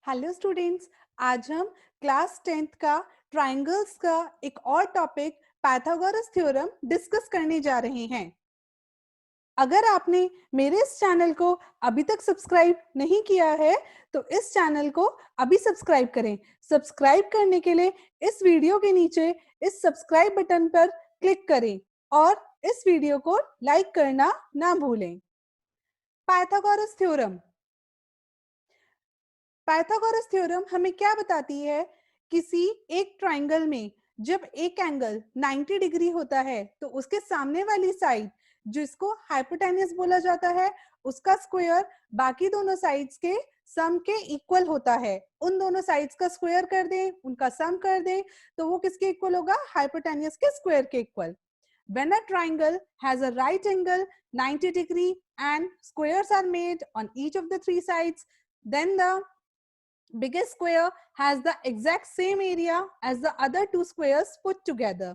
Hello students, आज हम class 10th का ट्रायंगल्स का एक और टॉपिक पाइथागोरस थ्योरम डिस्कस करने जा रहे हैं। अगर आपने मेरे इस चैनल को अभी तक सब्सक्राइब नहीं किया है तो इस चैनल को अभी सब्सक्राइब करें। सब्सक्राइब करने के लिए इस वीडियो के नीचे इस सब्सक्राइब बटन पर क्लिक करें और इस वीडियो को लाइक करना ना भूलें। पाइथागोरस थ्योरम पाइथागोरस थ्योरम हमें क्या बताती है? किसी एक ट्राइंगल में जब एक एंगल 90 डिग्री होता है तो उसके सामने वाली साइड, जिसको हाइपोटेन्यूस बोला जाता है, उसका स्क्वायर बाकी दोनों साइड्स के सम के इक्वल होता है। उन दोनों साइड्स का स्क्वायर कर दें, उनका सम कर दें तो वो किसके इक्वल होगा? हाइपोटेन्यूस के स्क्वायर के equal. When a triangle has a right angle 90 degree and squares are made on each of the three sides, then the biggest square has the exact same area as the other two squares put together.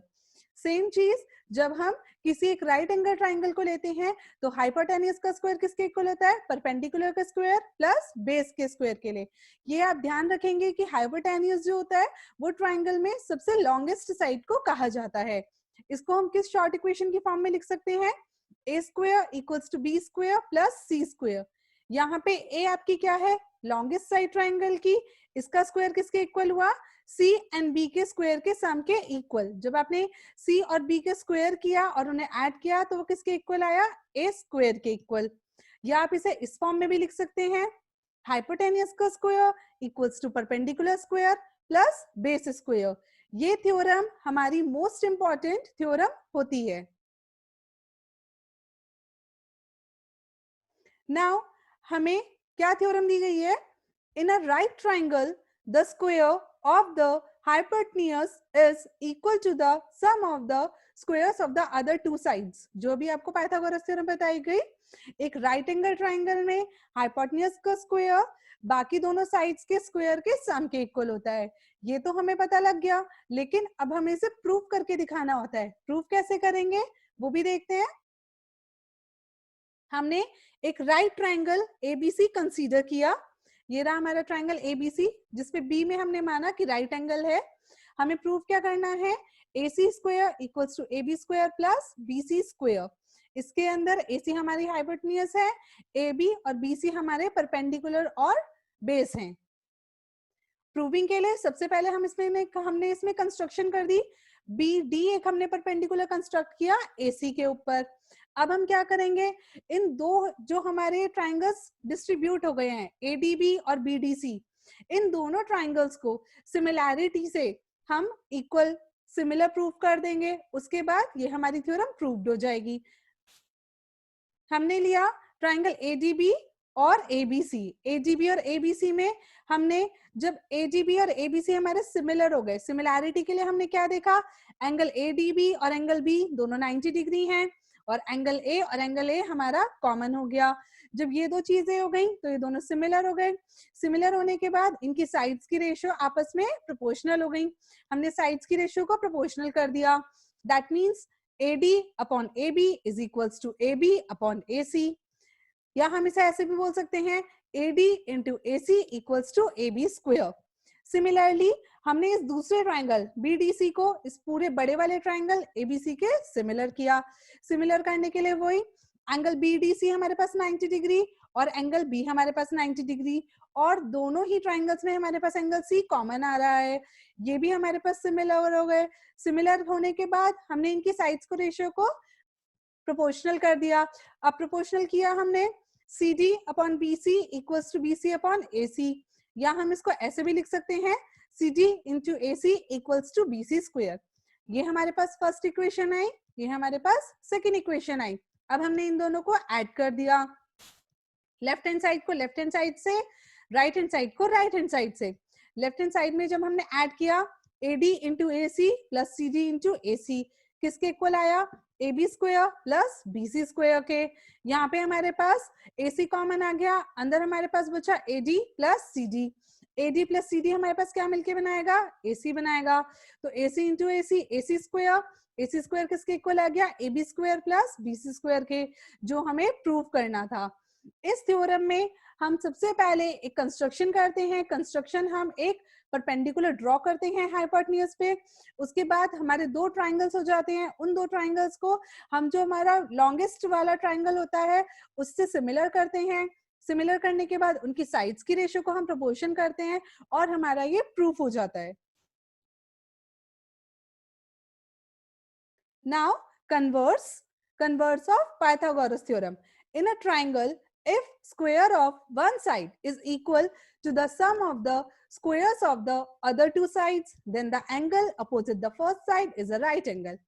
Same चीज जब हम किसी एक right angle triangle को लेते हैं तो hypotenuse का स्क्वायर किसके इक्वल होता है? परपेंडिकुलर का स्क्वायर प्लस बेस के स्क्वायर के लिए। ये आप ध्यान रखेंगे कि हाइपोटेन्यूस जो होता है वो ट्राइंगल में सबसे लॉन्गेस्ट साइड को कहा जाता है। इसको हम किस शॉर्ट इक्वेशन की फॉर्म में लिख सकते हैं? A square equals to B square plus C square. यहाँ पे ए आपकी क्या है? लॉन्गेस्ट साइड ट्राइंगल की। इसका स्क्वायर किसके इक्वल हुआ? सी एंड बी के स्क्वायर के सम के इक्वल। जब आपने सी और बी के स्क्वायर किया और उन्हें ऐड किया तो वो किसके इक्वल आया? ए स्क्वायर के इक्वल। या आप इसे इस फॉर्म में भी लिख सकते हैं, हाइपोटेन्यूस का square equals to perpendicular square plus base square. ये थ्योरम हमारी मोस्ट इंपॉर्टेंट थ्योरम होती है। नाउ हमें क्या थ्योरम दी गई है? In a right triangle the square of the hypotenuse is equal to the sum of the squares of the other two sides। जो भी आपको पाइथागोरस थ्योरम बताई गई, एक राइट एंगल ट्राइंगल में हाइपोटेन्यूस का स्क्वायर बाकी दोनों साइड्स के स्क्वायर के सम के इक्वल होता है। ये तो हमें पता लग गया, लेकिन अब हमें इसे प्रूव करके दिखाना होता है। प्रूव कैसे करेंगे वो भी देखते हैं। हमने एक राइट ट्राइंगल एबीसी कंसीडर किया। ये रहा हमारा ट्राइंगल एबीसी, जिसमें बी में हमने माना कि राइट एंगल है। हमें प्रूव क्या करना है? AC square equals to AB square plus BC square. इसके अंदर AC हमारी हाइपोटेन्यूस है, AB और BC हमारे परपेंडिकुलर और बेस हैं। प्रूविंग के लिए सबसे पहले हमने इसमें कंस्ट्रक्शन कर दी। BD एक हमने परपेंडिकुलर कंस्ट्रक्ट किया AC के ऊपर। अब हम क्या करेंगे? इन दो जो हमारे ट्राइंगल्स डिस्ट्रीब्यूट हो गए हैं, ADB और BDC, इन दोनों ट्राइंगल्स को सिमिलैरिटी से हम इक्वल सिमिलर प्रूव कर देंगे। उसके बाद ये हमारी थ्योरम प्रूव्ड हो जाएगी। हमने लिया ट्राइंगल ADB और ABC। ADB और ABC में हमने जब ADB और ABC हमारे सिमिलर हो गए, सिमिलैरिटी के लिए हमने क्या देखा? एंगल ADB और एंगल B दोनों 90 डिग्री हैं और एंगल A और एंगल A हमारा कॉमन हो गया। जब ये दो चीजें हो गई तो ये दोनों सिमिलर हो गए। सिमिलर होने के बाद इनकी साइड्स की रेशियो आपस में प्रोपोर्शनल हो गई। हमने साइड्स की रेशियो को प्रोपोर्शनल कर दिया। That means AD upon AB is equals to AB upon AC। या हम इसे ऐसे भी बोल सकते हैं, AD into AC equals to AB square. Similarly हमने इस दूसरे ट्राइंगल BDC को इस पूरे बड़े वाले ट्राइंगल ABC के सिमिलर किया। सिमिलर करने के लिए वही एंगल BDC हमारे पास 90 डिग्री और एंगल B हमारे पास 90 डिग्री, और दोनों ही ट्राइंगल्स में हमारे पास एंगल C कॉमन आ रहा है। ये भी हमारे पास सिमिलर हो गए। सिमिलर होने के बाद हमने इनकी साइड्स को रेशियो को प्रोपोर्शनल कर दिया। अब प्रोपोर्शनल किया हमने CD upon BC equals to BC upon AC। या हम इसको ऐसे भी लिख सकते हैं, CD into AC equals to BC square. ये हमारे पास फर्स्ट इक्वेशन आई, ये हमारे पास सेकेंड इक्वेशन आई। अब हमने इन दोनों को ऐड कर दिया, लेफ्ट हैंड साइड को लेफ्ट हैंड साइड से, राइट हैंड साइड को राइट हैंड साइड से। लेफ्ट हैंड साइड में जब हमने ऐड किया AD into AC plus CD into AC, किसके इक्वल आया? AB square plus BC square के। यहाँ पे हमारे पास AC कॉमन आ गया, अंदर हमारे पास बचा AD plus CD। AD plus CD हमारे पास क्या मिलके बनाएगा? AC बनाएगा। तो AC into AC AC square, AC square किसके इक्वल आ गया? AB square plus BC square के, जो हमें प्रूव करना था। इस थ्योरम में हम सबसे पहले एक कंस्ट्रक्शन करते हैं। कंस्ट्रक्शन हम एक परपेंडिकुलर ड्रॉ करते हैं हाइपोटेन्यूज पे। उसके बाद हमारे दो ट्राइंगल्स हो जाते हैं। उन दो ट्राइंगल्स को हम जो हमारा लॉन्गेस्ट वाला ट्राइंगल होता है उससे सिमिलर करते हैं। सिमिलर करने के बाद उनकी साइड्स की रेशियो को हम प्रोपोर्शन करते हैं और हमारा ये प्रूफ हो जाता है। Now converse of Pythagoras theorem. In a triangle, if square of one side is equal to the sum of the squares of the other two sides, then the angle opposite the first side is a right angle.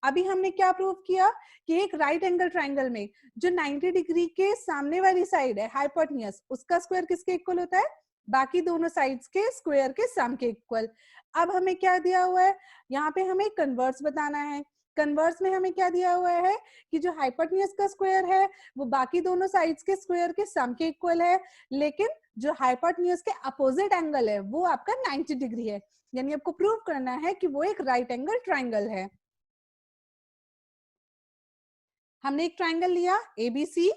अभी हमने क्या prove किया कि एक right angle triangle में जो 90 degree के सामने वाली साइड है हाइपोटेन्यूज, उसका स्क्वायर किसके इक्वल होता है? बाकी दोनों साइड्स के स्क्वायर के सम के इक्वल। अब हमें क्या दिया हुआ है? यहाँ पे हमें कन्वर्स बताना है। कन्वर्स में हमें क्या दिया हुआ है कि जो हाइपोटेन्यूज का स्क्वायर है वो बाकी दोनों साइड्स के स्क्वायर के सम के इक्वल है, लेकिन जो हाइपोटेन्यूज के अपोजिट एंगल है वो आपका 90 डिग्री है। यानी आपको प्रूव करना है कि वो एक राइट एंगल ट्राइंगल है। हमने एक ट्राइंगल लिया एबीसी।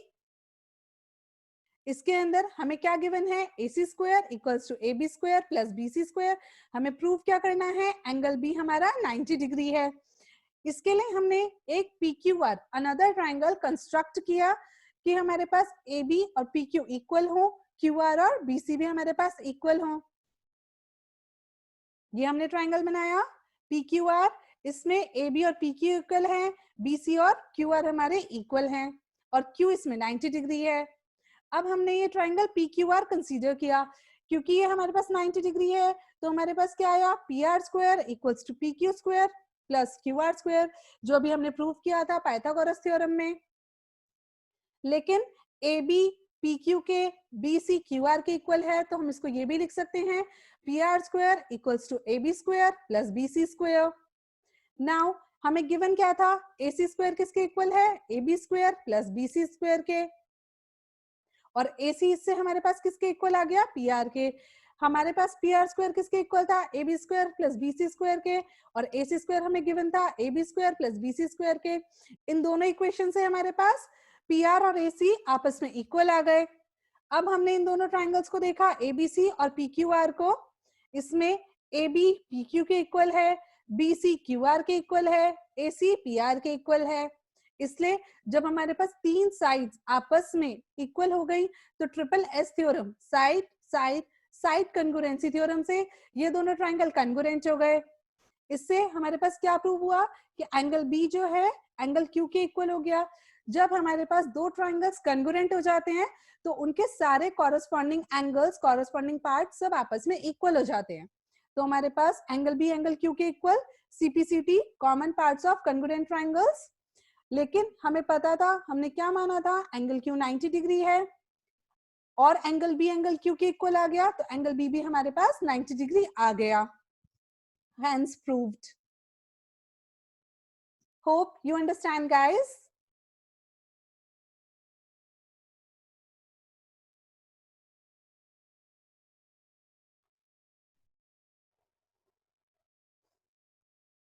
इसके अंदर हमें क्या गिवन है? AC square equals to AB square plus BC square. हमें प्रूव क्या करना है? एंगल बी हमारा 90 डिग्री है। इसके लिए हमने एक PQR अनदर ट्राइंगल कंस्ट्रक्ट किया कि हमारे पास AB और PQ इक्वल हो, QR और BC भी हमारे पास इक्वल हो। ये हमने ट्राइंगल बनाया PQR। इसमें AB और PQ इक्वल है, BC और QR हमारे इक्वल हैं और Q इसमें 90 डिग्री है। अब हमने ये ट्राइंगल PQR कंसीडर किया। क्योंकि ये हमारे पास 90 डिग्री है तो हमारे पास क्या आया? PR square equals to PQ square plus QR square, जो अभी हमने प्रूव किया था पाइथागोरस थ्योरम में। लेकिन AB PQ के BC QR के इक्वल है तो हम इसको ये भी लिख सकते हैं PR square equals to AB square plus BC square. Now हमें गिवन क्या था? AC स्क्वायर किसके इक्वल है? AB square plus BC square के। और AC इससे हमारे पास किसके इक्वल आ गया? PR के। हमारे पास PR स्क्वायर किसके इक्वल था? AB square plus BC square के। और AC स्क्वायर हमें गिवन था AB square plus BC square के। इन दोनों इक्वेशन से हमारे पास PR और AC आपस में इक्वल आ गए। अब हमने इन दोनों ट्राइंगल्स को देखा ABC और PQR को। इसमें AB PQ के इक्वल है, BC QR के इक्वल है, AC PR के इक्वल है। इसलिए जब हमारे पास तीन साइड्स आपस में इक्वल हो गई तो triple S theorem, side side side congruency theorem से ये दोनों ट्राइंगल कन्गुरेंट हो गए। इससे हमारे पास क्या प्रूव हुआ कि एंगल बी जो है एंगल क्यू के इक्वल हो गया। जब हमारे पास दो ट्राइंगल्स कन्गुरेंट हो जाते हैं तो उनके सारे कॉरेस्पॉन्डिंग एंगल्स, कॉरेस्पॉन्डिंग पार्ट सब आपस में इक्वल हो जाते हैं। तो हमारे पास एंगल बी एंगल क्यू के equal, CPCT common parts of कन्गुरेंट triangles. लेकिन हमें पता था, हमने क्या माना था? एंगल क्यू 90 डिग्री है और एंगल बी एंगल क्यू के इक्वल आ गया तो एंगल बी भी हमारे पास 90 डिग्री आ गया। Hence proved. Hope you understand, guys.